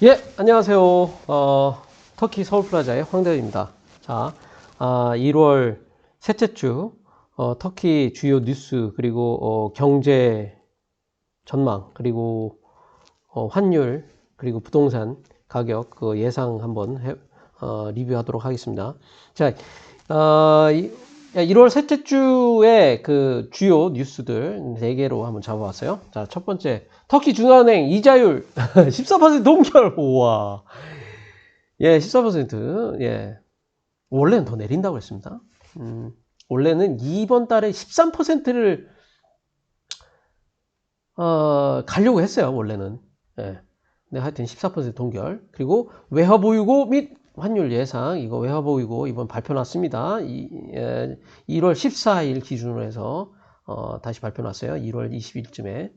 예, 안녕하세요. 터키 서울플라자의 황대현입니다. 자, 1월 셋째 주, 터키 주요 뉴스, 그리고, 경제 전망, 그리고, 환율, 그리고 부동산 가격, 그 예상 한번 리뷰하도록 하겠습니다. 자, 1월 셋째 주에 그 주요 뉴스들 4개로 한번 잡아봤어요. 자, 첫 번째, 터키 중앙은행 이자율 14% 동결. 우와. 예, 14%. 예. 원래는 더 내린다고 했습니다. 원래는 이번 달에 13%를 가려고 했어요. 원래는. 예. 근데 하여튼 14% 동결. 그리고 외화 보유고 및 환율 예상, 이거 외화 보유고 이번 발표 났습니다. 1월 14일 기준으로 해서 다시 발표 났어요. 1월 20일쯤에.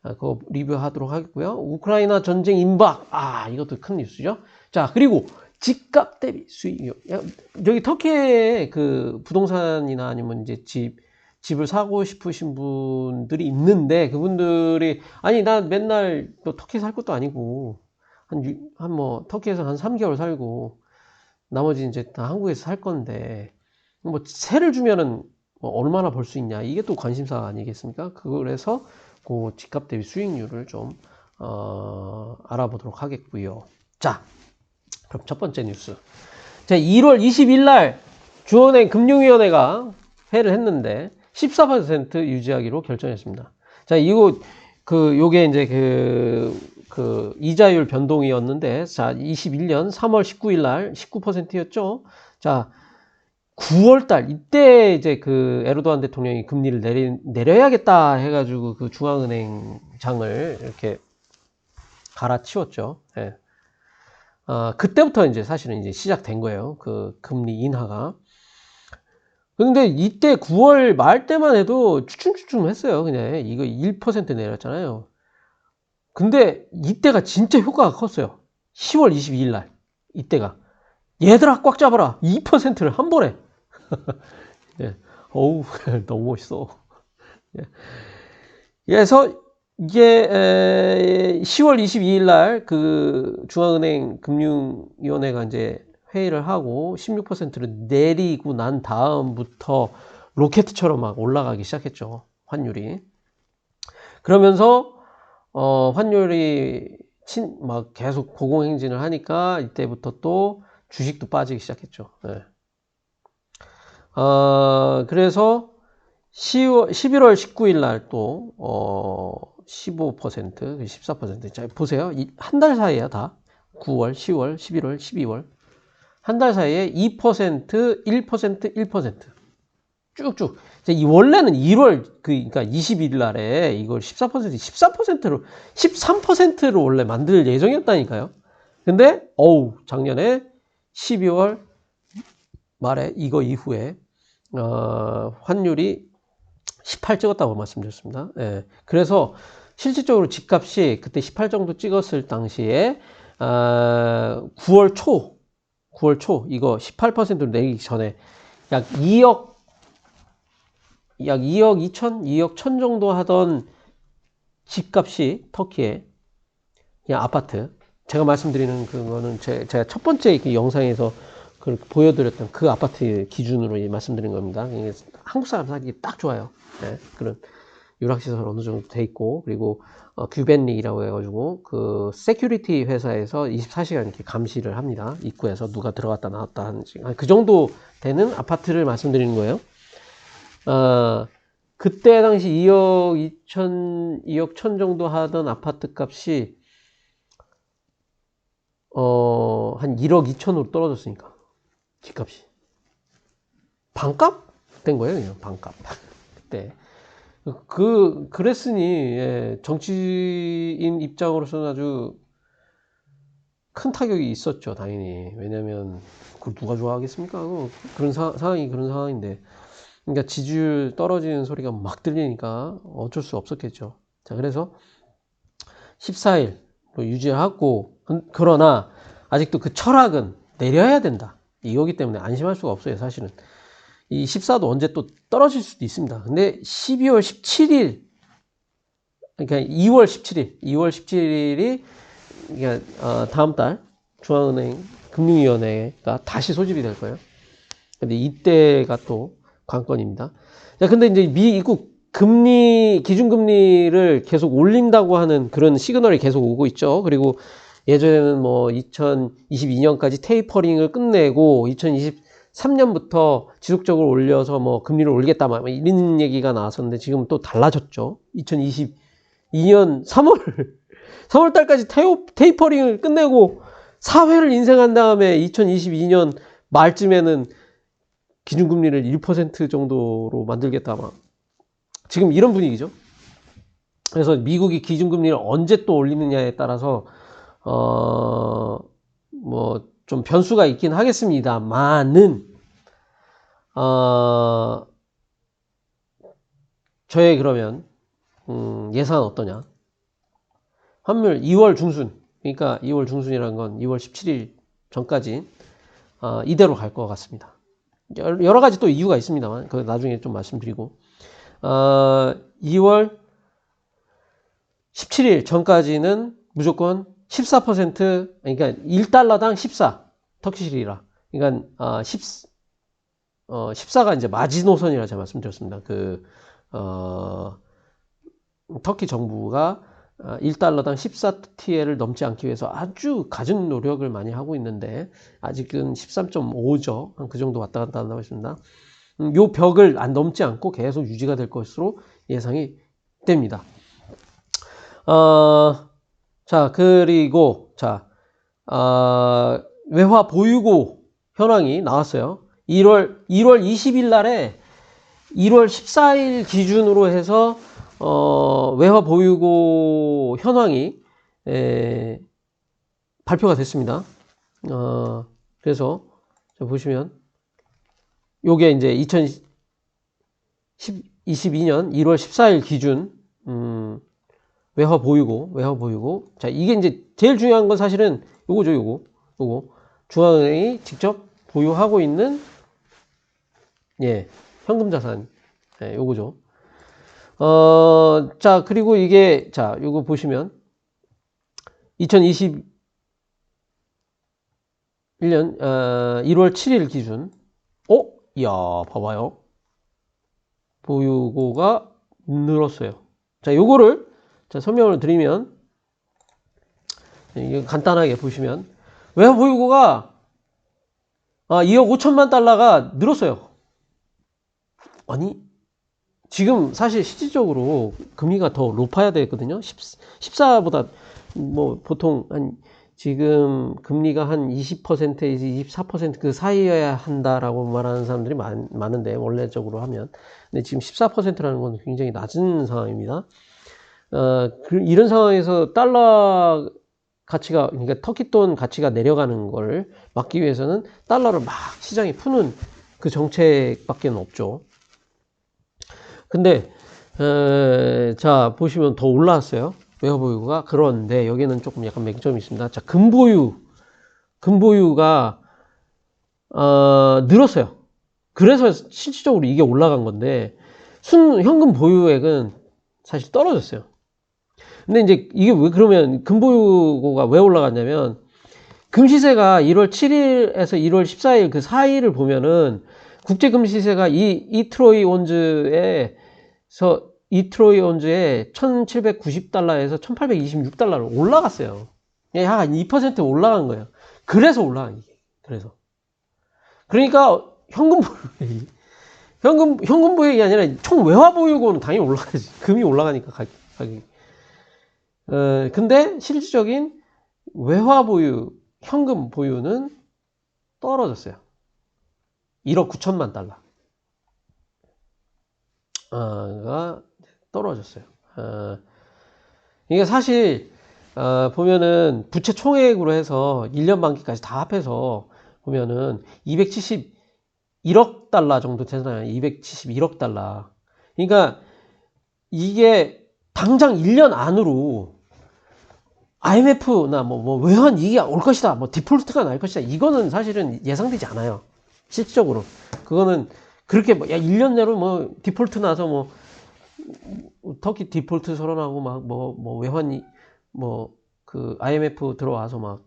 그거 리뷰하도록 하겠고요. 우크라이나 전쟁 임박. 이것도 큰 뉴스죠. 자, 그리고 집값 대비 수익률. 여기 터키에 그 부동산이나 아니면 이제 집을 사고 싶으신 분들이 있는데, 그분들이, 아니, 난 맨날 또 터키 살 것도 아니고, 터키에서 한 3개월 살고, 나머지 이제 다 한국에서 살 건데, 뭐, 세를 주면은 뭐 얼마나 벌 수 있냐. 이게 또 관심사 아니겠습니까? 그래서 그 집값 대비 수익률을 좀, 알아보도록 하겠고요. 자, 그럼 첫 번째 뉴스. 자, 1월 20일 날 중앙은행 금융위원회가 회의를 했는데 14% 유지하기로 결정했습니다. 자, 요게 이제 그 이자율 변동이었는데, 자, 21년 3월 19일 날 19%였죠. 자, 9월 달, 이때 이제 그 에르도안 대통령이 금리를 내려야겠다 해가지고 그 중앙은행장을 이렇게 갈아치웠죠. 예. 그때부터 이제 사실은 이제 시작된 거예요. 그 금리 인하가. 근데 이때 9월 말 때만 해도 추춤추춤 했어요. 그냥 이거 1% 내렸잖아요. 근데 이때가 진짜 효과가 컸어요. 10월 22일 날. 이때가. 얘들아 꽉 잡아라. 2%를 한 번에. 예. 어우, 너무 멋있어. 예. 그래서 이게 10월 22일 날 그 중앙은행 금융위원회가 이제 회의를 하고 16%를 내리고 난 다음부터 로켓처럼 막 올라가기 시작했죠. 환율이. 그러면서 환율이 막 계속 고공행진을 하니까 이때부터 또 주식도 빠지기 시작했죠. 예. 그래서 11월 19일 날 또, 15%, 14%. 자, 보세요. 한 달 사이에요, 다. 9월, 10월, 11월, 12월. 한 달 사이에 2%, 1%, 1%. 쭉쭉. 원래는 1월, 그러니까 20일 날에 이걸 14%로, 13%로 원래 만들 예정이었다니까요. 근데, 작년에 12월 말에 이거 이후에, 환율이 18 찍었다고 말씀드렸습니다. 예. 그래서 실질적으로 집값이 그때 18 정도 찍었을 당시에 9월 초 이거 18%로 내리기 전에 약 2억 2천 2억 1천 정도 하던 집값이 터키에 그냥 아파트, 제가 말씀드리는 그거는 제가 첫 번째 영상에서 보여드렸던 그 아파트 기준으로 말씀드린 겁니다. 한국 사람 살기 딱 좋아요. 네, 그런 유락시설 어느 정도 돼 있고, 그리고 규벤릭이라고 해가지고 그 세큐리티 회사에서 24시간 이렇게 감시를 합니다. 입구에서 누가 들어갔다 나왔다 하는지. 그 정도 되는 아파트를 말씀드리는 거예요. 그때 당시 2억 1천 정도 하던 아파트 값이 한 1억 2천으로 떨어졌으니까, 집값이 반값 된 거예요. 그냥 반값. 그때 그랬으니, 예, 정치인 입장으로서는 아주 큰 타격이 있었죠, 당연히. 왜냐면 그걸 누가 좋아하겠습니까? 그런 상황이 그런 상황인데, 그러니까 지지율 떨어지는 소리가 막 들리니까 어쩔 수 없었겠죠. 자, 그래서 14일 유지하고, 그러나 아직도 그 철학은 내려야 된다, 이거기 때문에 안심할 수가 없어요. 사실은 이 14도 언제 또 떨어질 수도 있습니다. 근데 12월 17일, 그러니까 2월 17일이 다음 달 중앙은행 금융위원회가 다시 소집이 될 거예요. 근데 이때가 또 관건입니다. 자, 근데 이제 미국 기준금리를 계속 올린다고 하는 그런 시그널이 계속 오고 있죠. 그리고 예전에는 뭐 2022년까지 테이퍼링을 끝내고 2023년부터 지속적으로 올려서 뭐 금리를 올리겠다 막 이런 얘기가 나왔었는데 지금 또 달라졌죠. 2022년 3월 달까지 테이퍼링을 끝내고 4회를 인생한 다음에 2022년 말쯤에는 기준금리를 1% 정도로 만들겠다 막 지금 이런 분위기죠. 그래서 미국이 기준금리를 언제 또 올리느냐에 따라서 뭐 좀 변수가 있긴 하겠습니다만은 저의 그러면 예상은 어떠냐? 환율 2월 중순, 그러니까 2월 중순이라는 건 2월 17일 전까지 이대로 갈 것 같습니다. 여러 가지 또 이유가 있습니다만 그 나중에 좀 말씀드리고 2월 17일 전까지는 무조건 14% 그러니까 1달러당 14 터키시리라 그러니까 14가 이제 마지노선이라 제가 말씀드렸습니다. 터키 정부가 1달러당 14TL을 넘지 않기 위해서 아주 갖은 노력을 많이 하고 있는데 아직은 13.5죠. 한 그 정도 왔다 갔다 한다고 했습니다. 요 벽을 안 넘지 않고 계속 유지가 될 것으로 예상이 됩니다. 자, 그리고, 외화 보유고 현황이 나왔어요. 1월 20일 날에 1월 14일 기준으로 해서, 외화 보유고 현황이, 발표가 됐습니다. 그래서, 보시면, 요게 이제 2022년 1월 14일 기준, 외화 보유고. 자, 이게 이제 제일 중요한 건 사실은 요거죠, 요거. 중앙은행이 직접 보유하고 있는, 현금 자산. 요거죠. 자, 그리고 이게, 자, 요거 보시면, 2021년, 1월 7일 기준. 이야, 봐봐요. 보유고가 늘었어요. 자, 요거를, 자, 설명을 드리면, 이게 간단하게 보시면, 외화 보유고가 2억 5천만 달러가 늘었어요. 아니, 지금 사실 실질적으로 금리가 더 높아야 되거든요. 14보다 뭐 보통 지금 금리가 한 20%에서 24% 그 사이여야 한다라고 말하는 사람들이 많은데 원래적으로 하면. 근데 지금 14%라는 건 굉장히 낮은 상황입니다. 이런 상황에서 달러 가치가, 그러니까 터키 돈 가치가 내려가는 걸 막기 위해서는 달러를 막 시장에 푸는 그 정책밖에 없죠. 근데, 자, 보시면 더 올라왔어요. 외화 보유가. 그런데 여기는 조금 약간 맹점이 있습니다. 자, 금보유가, 늘었어요. 그래서 실질적으로 이게 올라간 건데, 현금 보유액은 사실 떨어졌어요. 근데 이제 이게 왜 그러면 금보유고가 왜 올라갔냐면 금시세가 1월 7일에서 1월 14일 그 사이를 보면은 국제 금시세가 이트로이 온즈에 1790달러에서 1826달러로 올라갔어요. 한 2% 올라간 거예요. 그래서 올라간 게. 그러니까 현금 보유액이 아니라 총 외화 보유고는 당연히 올라가지. 금이 올라가니까 가격이. 근데 실질적인 외화 보유, 현금 보유는 떨어졌어요. 1억 9천만 달러가 떨어졌어요. 이게 사실 보면은 부채 총액으로 해서 1년 만기까지 다 합해서 보면은 271억 달러 정도 되잖아요. 271억 달러. 그러니까 이게 당장 1년 안으로 IMF나 뭐 외환 위기가 올 것이다, 뭐 디폴트가 날 것이다, 이거는 사실은 예상되지 않아요. 실질적으로 그거는 그렇게 뭐 1년 내로 뭐 디폴트 나서 뭐 터키 디폴트 선언하고 막 뭐 외환이 뭐 그 IMF 들어와서 막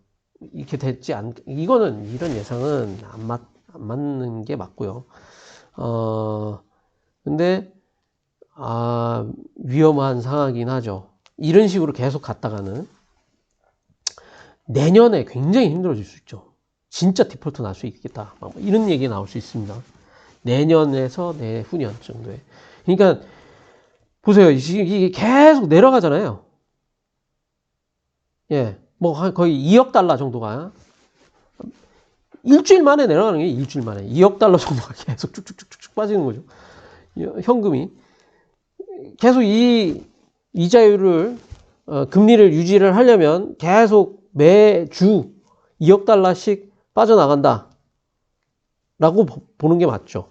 이렇게 됐지 않, 이거는 이런 예상은 안 맞는 게 맞고요. 근데 위험한 상황이긴 하죠. 이런 식으로 계속 갔다가는 내년에 굉장히 힘들어질 수 있죠. 진짜 디폴트 날 수 있겠다. 막 이런 얘기 나올 수 있습니다. 내년에서 내후년 정도에. 그러니까 보세요. 이게 계속 내려가잖아요. 예, 뭐 거의 2억 달러 정도가 일주일 만에 내려가는 게 일주일 만에 2억 달러 정도가 계속 쭉쭉쭉쭉 빠지는 거죠. 현금이 계속 이 이자율을 금리를 유지를 하려면 계속 매주 2억 달러씩 빠져나간다 라고 보는 게 맞죠.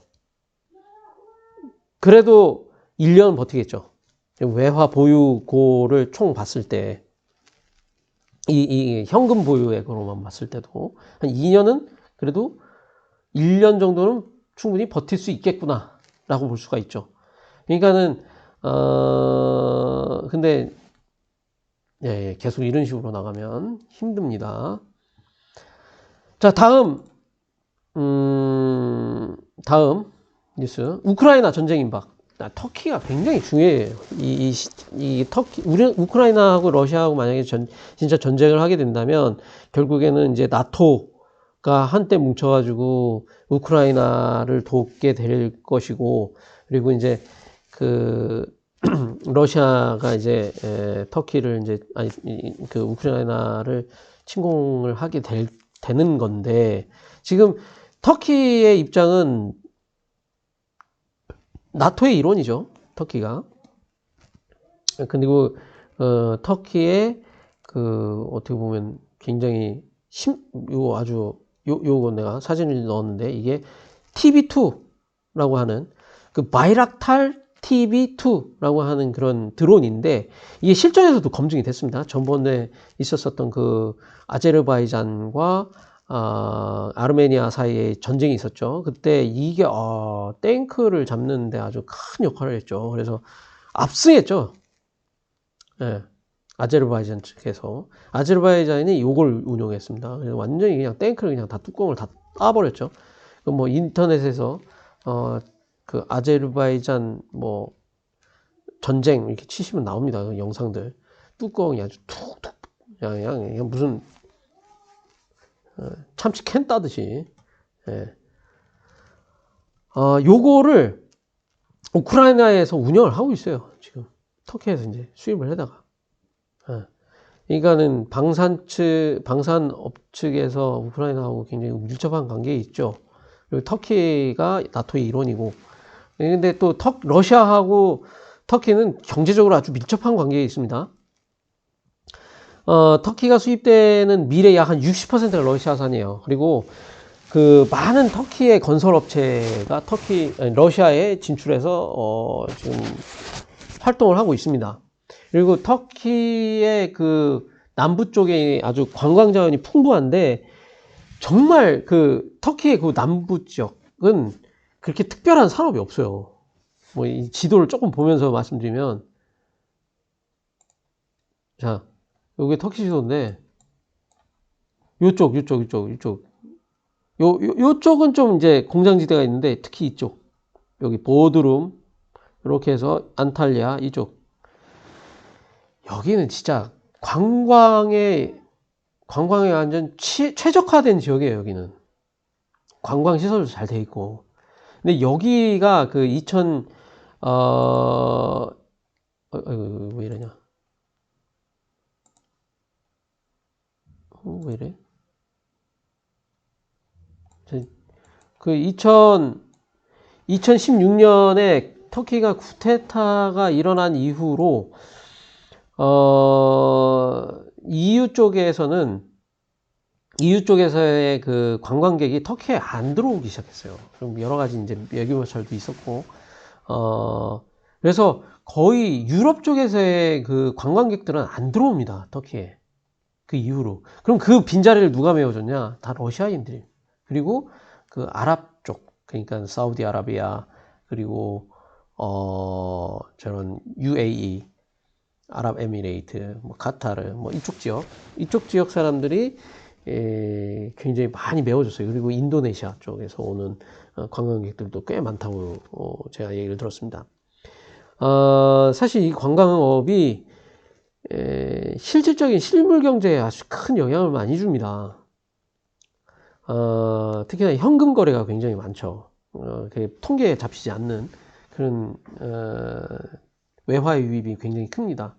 그래도 1년 버티겠죠. 외화 보유고를 총 봤을 때 이 현금 보유액으로만 봤을 때도 한 2년은 그래도 1년 정도는 충분히 버틸 수 있겠구나 라고 볼 수가 있죠. 그러니까는 근데 예, 계속 이런 식으로 나가면 힘듭니다. 자, 다음 뉴스. 우크라이나 전쟁 임박. 터키가 굉장히 중요해요. 이 터키, 우크라이나하고 러시아하고 만약에 진짜 전쟁을 하게 된다면 결국에는 이제 나토가 한때 뭉쳐가지고 우크라이나를 돕게 될 것이고, 그리고 이제 그 러시아가 이제 터키를 이제 그 우크라이나를 침공을 하게 되는 건데, 지금 터키의 입장은 나토의 일원이죠. 터키가. 그리고 터키의 그 어떻게 보면 굉장히 요거 내가 사진을 넣었는데 이게 TB2라고 하는 그 바이락탈 TB2라고 하는 그런 드론인데 이게 실전에서도 검증이 됐습니다. 전번에 있었었던 그 아제르바이잔과 아르메니아 사이에 전쟁이 있었죠. 그때 이게 탱크를 잡는데 아주 큰 역할을 했죠. 그래서 압승했죠. 예. 아제르바이잔 측에서 아제르바이잔이 요걸 운용했습니다. 그래서 완전히 그냥 탱크를 그냥 다 뚜껑을 다 따버렸죠. 뭐 인터넷에서 그 아제르바이잔 뭐 전쟁 이렇게 치시면 나옵니다. 그 영상들 뚜껑이 아주 툭툭 그냥 무슨 참치 캔 따듯이. 예. 요거를 우크라이나에서 운영을 하고 있어요. 지금 터키에서 이제 수입을 해다가. 예. 그러니까는 방산업 측에서 우크라이나하고 굉장히 밀접한 관계에 있죠. 그리고 터키가 나토의 일원이고. 근데 또 러시아하고 터키는 경제적으로 아주 밀접한 관계에 있습니다. 터키가 수입되는 밀의 약 한 60%가 러시아산이에요. 그리고 그 많은 터키의 건설업체가 러시아에 진출해서 지금 활동을 하고 있습니다. 그리고 터키의 그 남부 쪽에 아주 관광 자원이 풍부한데 정말 그 터키의 그 남부 지역은 그렇게 특별한 산업이 없어요. 뭐 이 지도를 조금 보면서 말씀드리면 자, 요게 터키 지도인데 요쪽 요쪽은 좀 이제 공장지대가 있는데 특히 이쪽 여기 보드룸 이렇게 해서 안탈리아 이쪽 여기는 진짜 관광에 완전 최적화된 지역이에요. 여기는 관광 시설도 잘 돼 있고 근데 여기가 그 왜 이러냐 왜 이래 그 2016년에 터키가 쿠데타가 일어난 이후로 EU 쪽에서의 그 관광객이 터키에 안 들어오기 시작했어요. 그럼 여러 가지 이제 외교마찰도 있었고, 그래서 거의 유럽 쪽에서의 그 관광객들은 안 들어옵니다. 터키에. 그 이후로. 그럼 그 빈자리를 누가 메워줬냐? 다 러시아인들이. 그리고 그 아랍 쪽, 그러니까 사우디아라비아, 그리고 저런 UAE, 아랍에미레이트, 뭐 카타르, 뭐 이쪽 지역 사람들이 굉장히 많이 메워졌어요. 그리고 인도네시아 쪽에서 오는 관광객들도 꽤 많다고 제가 얘기를 들었습니다. 사실 이 관광업이 실질적인 실물 경제에 아주 큰 영향을 많이 줍니다. 특히나 현금 거래가 굉장히 많죠. 통계에 잡히지 않는 그런 외화 유입이 굉장히 큽니다.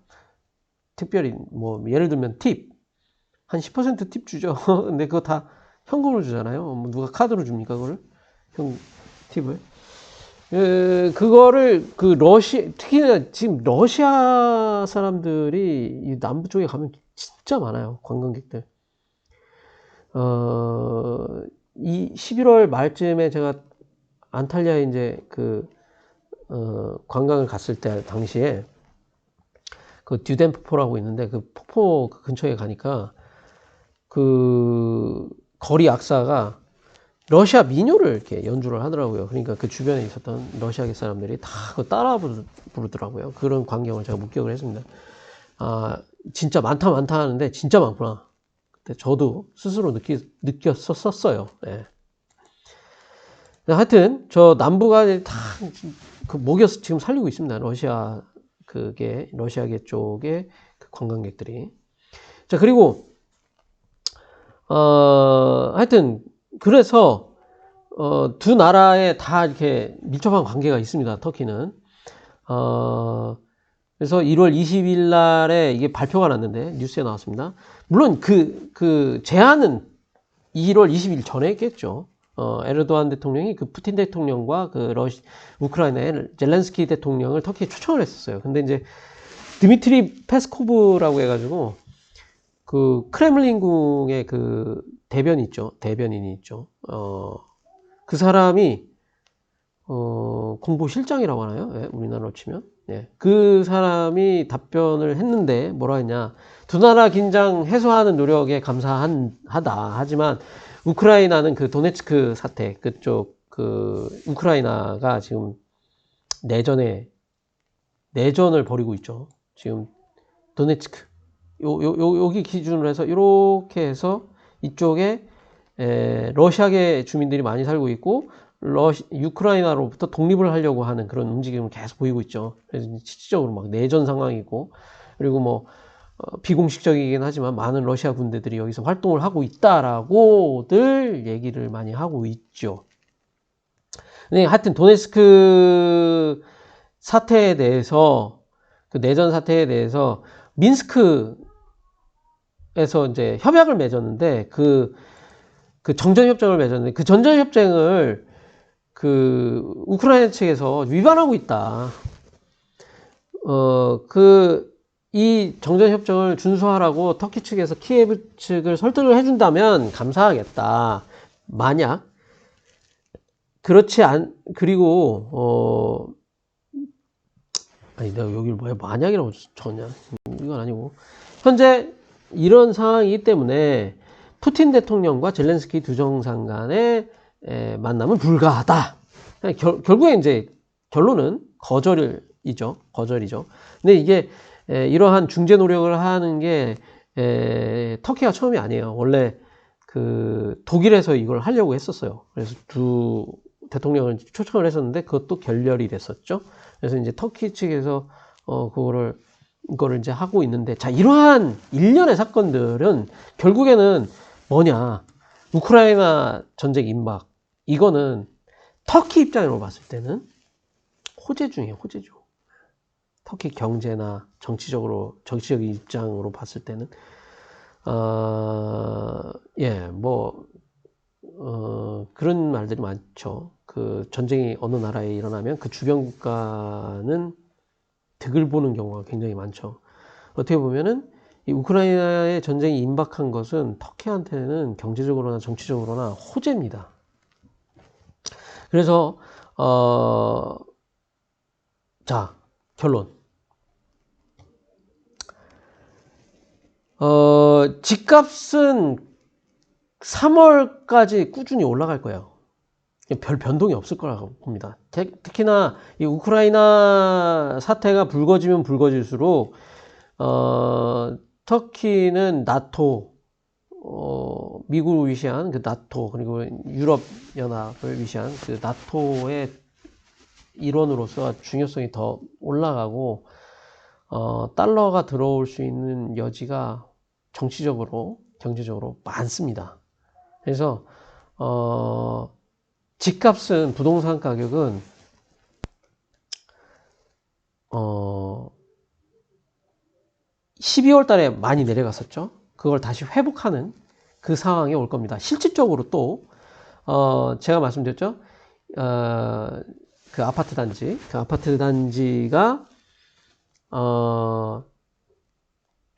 특별히 뭐 예를 들면 한 10% 팁 주죠. 근데 그거 다 현금으로 주잖아요. 뭐 누가 카드로 줍니까 그거를? 팁을? 그거를 특히나 지금 러시아 사람들이 이 남부 쪽에 가면 진짜 많아요. 관광객들. 이 11월 말쯤에 제가 안탈리아에 이제 관광을 갔을 때 당시에 그 듀덴 폭포라고 있는데 그 폭포 근처에 가니까 그 거리 악사가 러시아 민요를 이렇게 연주를 하더라고요. 그러니까 그 주변에 있었던 러시아계 사람들이 다 그거 따라 부르더라고요. 그런 광경을 제가 목격을 했습니다. 진짜 많다 하는데 진짜 많구나. 그때 저도 스스로 느꼈었어요. 네. 하여튼 저 남부가 다 목여서 지금 살리고 있습니다. 러시아계 쪽의 그 관광객들이. 자, 그리고 하여튼 그래서 두 나라에 다 이렇게 밀접한 관계가 있습니다. 터키는. 그래서 1월 20일 날에 이게 발표가 났는데 뉴스에 나왔습니다. 물론 그 제안은 1월 20일 전에 했겠죠. 에르도안 대통령이 그 푸틴 대통령과 우크라이나의 젤렌스키 대통령을 터키에 초청을 했었어요. 근데 이제 드미트리 페스코브라고 해가지고 그 크렘린궁의 그 대변인이 있죠. 그 사람이 공보실장이라고 하나요? 예, 우리나라로 치면. 예. 그 사람이 답변을 했는데 뭐라 했냐. 두 나라 긴장 해소하는 노력에 감사하다. 하지만 우크라이나는 그 도네츠크 사태, 그쪽 우크라이나가 지금 내전을 벌이고 있죠. 지금 도네츠크. 여기 기준으로 해서 이렇게 해서 이쪽에 러시아계 주민들이 많이 살고 있고 우크라이나로부터 독립을 하려고 하는 그런 움직임을 계속 보이고 있죠. 그래서 실질적으로 막 내전 상황이고 그리고 뭐 비공식적이긴 하지만 많은 러시아 군대들이 여기서 활동을 하고 있다라고들 얘기를 많이 하고 있죠. 근데 하여튼 도네츠크 사태에 대해서 그 내전 사태에 대해서 민스크에서 이제 협약을 맺었는데 그 정전협정을 맺었는데 그 정전협정을 우크라이나 측에서 위반하고 있다. 이 정전협정을 준수하라고 터키 측에서 키예브 측을 설득을 해준다면 감사하겠다. 만약 그리고 아니 내가 여기를 뭐야 만약이라고 적었냐? 이건 아니고 현재 이런 상황이기 때문에 푸틴 대통령과 젤렌스키 두 정상 간의 만남은 불가하다. 결국에 이제 결론은 거절이죠. 근데 이게 이러한 중재 노력을 하는 게 터키가 처음이 아니에요. 원래 독일에서 이걸 하려고 했었어요. 그래서 두 대통령을 초청을 했었는데 그것도 결렬이 됐었죠. 그래서 이제 터키 측에서 이거를 이제 하고 있는데, 자, 이러한 일련의 사건들은 결국에는 뭐냐? 우크라이나 전쟁 임박. 이거는 터키 입장으로 봤을 때는 호재중이에요, 호재중. 터키 경제나 정치적인 입장으로 봤을 때는, 그런 말들이 많죠. 전쟁이 어느 나라에 일어나면 그 주변 국가는 득을 보는 경우가 굉장히 많죠. 어떻게 보면은 이 우크라이나의 전쟁이 임박한 것은 터키한테는 경제적으로나 정치적으로나 호재입니다. 그래서 자, 결론. 집값은 3월까지 꾸준히 올라갈 거예요. 별 변동이 없을 거라고 봅니다. 특히나 이 우크라이나 사태가 불거지면 불거질수록 터키는 나토, 미국을 위시한 그 나토, 그리고 유럽연합을 위시한 그 나토의 일원으로서 중요성이 더 올라가고, 달러가 들어올 수 있는 여지가 정치적으로, 경제적으로 많습니다. 그래서, 집값은, 부동산 가격은, 12월 달에 많이 내려갔었죠. 그걸 다시 회복하는 그 상황이 올 겁니다. 실질적으로 또, 제가 말씀드렸죠. 그 아파트 단지가,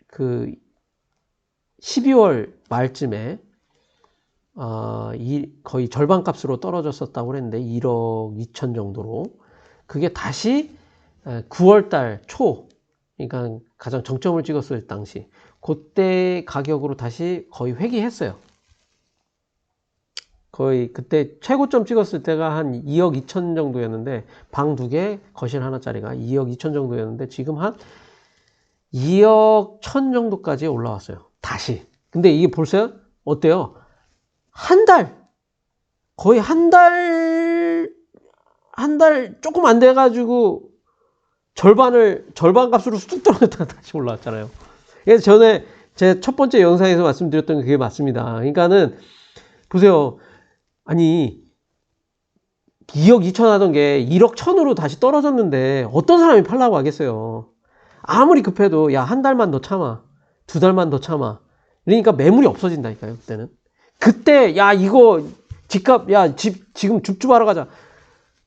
그 12월 말쯤에, 거의 절반 값으로 떨어졌었다고 그랬는데, 1억 2천 정도로. 그게 다시 9월 달 초, 그러니까 가장 정점을 찍었을 당시, 그때 가격으로 다시 거의 회귀했어요. 거의 그때 최고점 찍었을 때가 한 2억 2천 정도였는데, 방 2개, 거실 하나짜리가 2억 2천 정도였는데, 지금 한 2억 1천 정도까지 올라왔어요. 다시. 근데 이게 벌써 어때요? 한 달, 거의 한 달 조금 안 돼가지고 절반 값으로 쑥 떨어졌다가 다시 올라왔잖아요. 그래서 전에 제 첫 번째 영상에서 말씀드렸던 게 그게 맞습니다. 그러니까는 보세요. 아니 2억 2천 하던 게 1억 1천으로 다시 떨어졌는데 어떤 사람이 팔라고 하겠어요. 아무리 급해도 야, 한 달만 더 참아. 2달만 더 참아. 그러니까 매물이 없어진다니까요. 그때는. 그때 야, 이거 집값 야, 지금 줍줍하러 가자.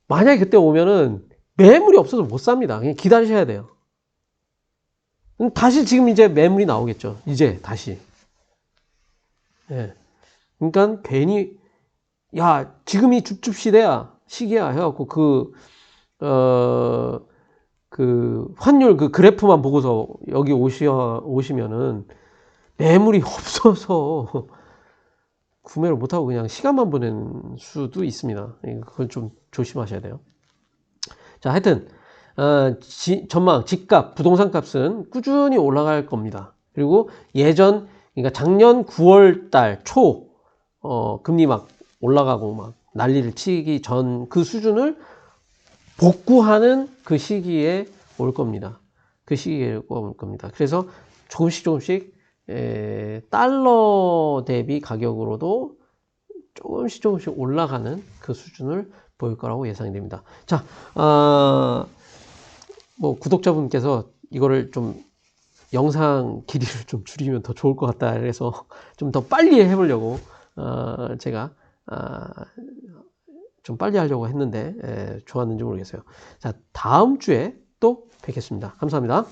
만약에 그때 오면은 매물이 없어서 못 삽니다. 그냥 기다리셔야 돼요. 다시 지금 이제 매물이 나오겠죠. 이제 다시. 예. 그러니까 괜히 야, 지금이 줍줍 시기야 해갖고 그 환율 그 그래프만 보고서 여기 오시면은 매물이 없어서 구매를 못하고 그냥 시간만 보낸 수도 있습니다. 그건 좀 조심하셔야 돼요. 자, 하여튼 전망, 집값, 부동산 값은 꾸준히 올라갈 겁니다. 그리고 그러니까 작년 9월 달 초, 금리 막 올라가고 막 난리를 치기 전 그 수준을 복구하는 그 시기에 올 겁니다. 그 시기에 올 겁니다. 그래서 조금씩 달러 대비 가격으로도 조금씩 올라가는 그 수준을 보일 거라고 예상이 됩니다. 자, 뭐 구독자분께서 이거를 좀 영상 길이를 좀 줄이면 더 좋을 것 같다 그래서 좀 더 빨리 해보려고 제가 좀 빨리 하려고 했는데 좋았는지 모르겠어요. 자, 다음 주에 또 뵙겠습니다. 감사합니다.